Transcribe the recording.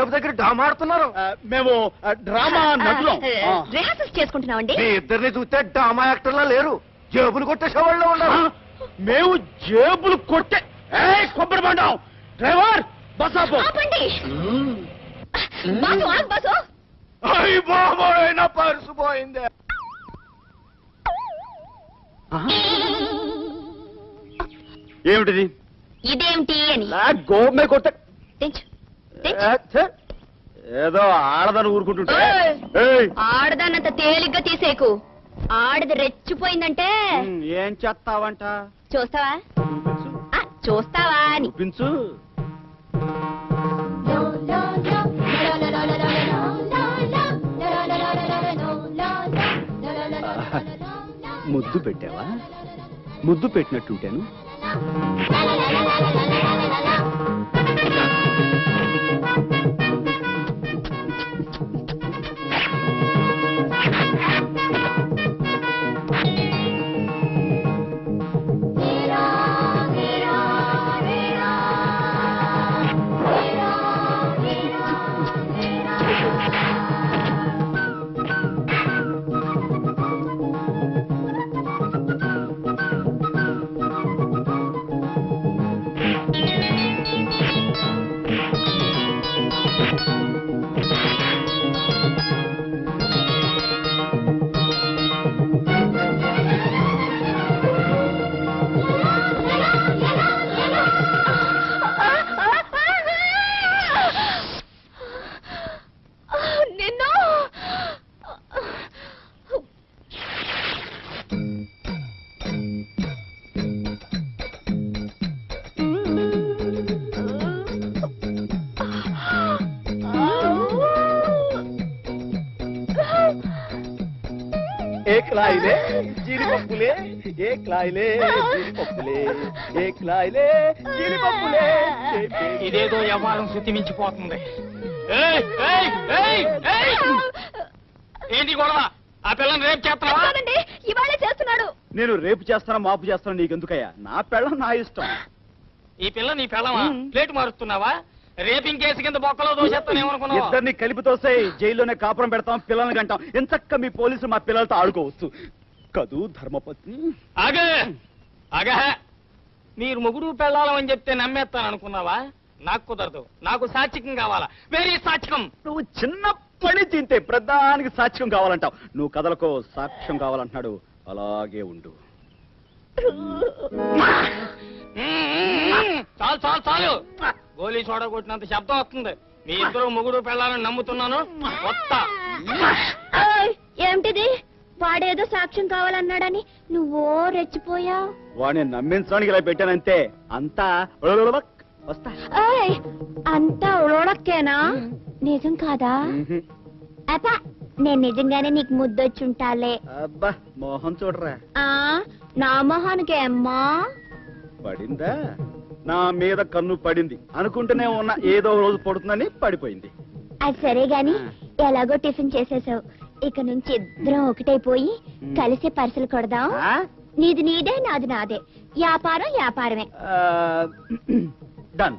జేబు దగ్గర డామాడుతున్నారు? మేము డ్రామా నటులం. రిహార్సల్స్ చేసుకుంటున్నామండి. మీ ఇద్దరిని చూస్తే డామా యాక్టర్లా లేరు, జేబులు కొట్టేసేవాళ్ళు ఉన్నారు. మేము జేబులు కొట్టే కొబ్బరి బండం. డ్రైవర్ బస్ ఆపు. ఆపండి. బాసు, ఆగు బాసు. అయ్య బాబోయ్, నా పర్సు పోయిందే. ఏమిటిది? ఇదేమిటి అని గోమే కొట్ట తెచ్చు, తెచ్చు. ఏదో ఆడదని ఊరుకుంటుంటే. ఆడదానంత తేలిగ్గా తీసేకు. ఆడది రెచ్చిపోయిందంటే ఏం చేస్తావంట? చూస్తావా? చూస్తావా అని చూపించు. ముద్దు పెట్టావా? ముద్దు పెట్టినట్టుంటాను. एक लाइले జీడిపప్పులే, एक लाइले జీడిపప్పులే, एक लाइले జీడిపప్పులే. ఇదేదో వ్యవహారం శృతి మించిపోతుంది. ఏంటి గొడవ? ఆ పిల్లని రేపు చేస్తున్నావా? ఇవాళే చేస్తున్నాడు. నేను రేపు చేస్తాను, మాపు చేస్తాను, నీకెందుకయ్యా? నా పెళ్ళం నా ఇష్టం. ఈ పిల్ల నీ పెళ్ళమా? ప్లేట్ మారుస్తున్నావా? రేపింగ్ కేసు కింద బొక్కలో దోషేస్తానేమనుకున్నావు? ఇద్దరిని కలిపి తోసే జైల్లోనే కాపురం పెడతాం, పిల్లల్ని గంటాం. ఎంచక్క మీ పోలీసులు మా పిల్లలతో ఆడుకోవచ్చు కదూ ధర్మపత్ని. ఆగే ఆగా, మీరు ముగ్గురు పెళ్ళాలని చెప్తే నమ్మేస్తాను అనుకున్నావా? నాకు కుదరదు. నాకు సాత్వికం కావాలా? వెరీ సాత్వికం. నువ్వు చిన్న పని తింటే ప్రధానికి సాక్ష్యం కావాలంటావు. నువ్వు కథలకో సాక్ష్యం కావాలంటున్నాడు. అలాగే ఉండు. చాలు చాలు చాలు. గోలీ చోడ కొట్టినంత శబ్దం వస్తుంది. మీ ఇద్దరు ముగ్గురు పెళ్ళాలని నమ్ముతున్నాను. వస్తా. ఏమిటిది? వాడేదో సాక్ష్యం కావాలన్నాడని నువ్వో రెచ్చిపోయా. వాడిని నమ్మించడానికి ఇలా పెట్టానంతే. అంతా వస్తా. అంతా ఉడకేనా? నిజం కాదా? అప్ప, నేను నిజంగానే నీకు ముద్దొచ్చుంటాలే. అబ్బా మోహం చూడరా. నా మొహానికే అమ్మా పడిందా? నా మీద కన్ను పడింది అనుకుంటూనే ఉన్నా, ఏదో రోజు పడుతుందని పడిపోయింది. అది సరే గాని, ఎలాగో టిఫిన్ చేసేసావు. ఇక నుంచి ఇద్దరం ఒకటైపోయి కలిసి పర్సలు కొడదాం. నీది నీదే, నాది నాదే. వ్యాపారం వ్యాపారమే. డన్.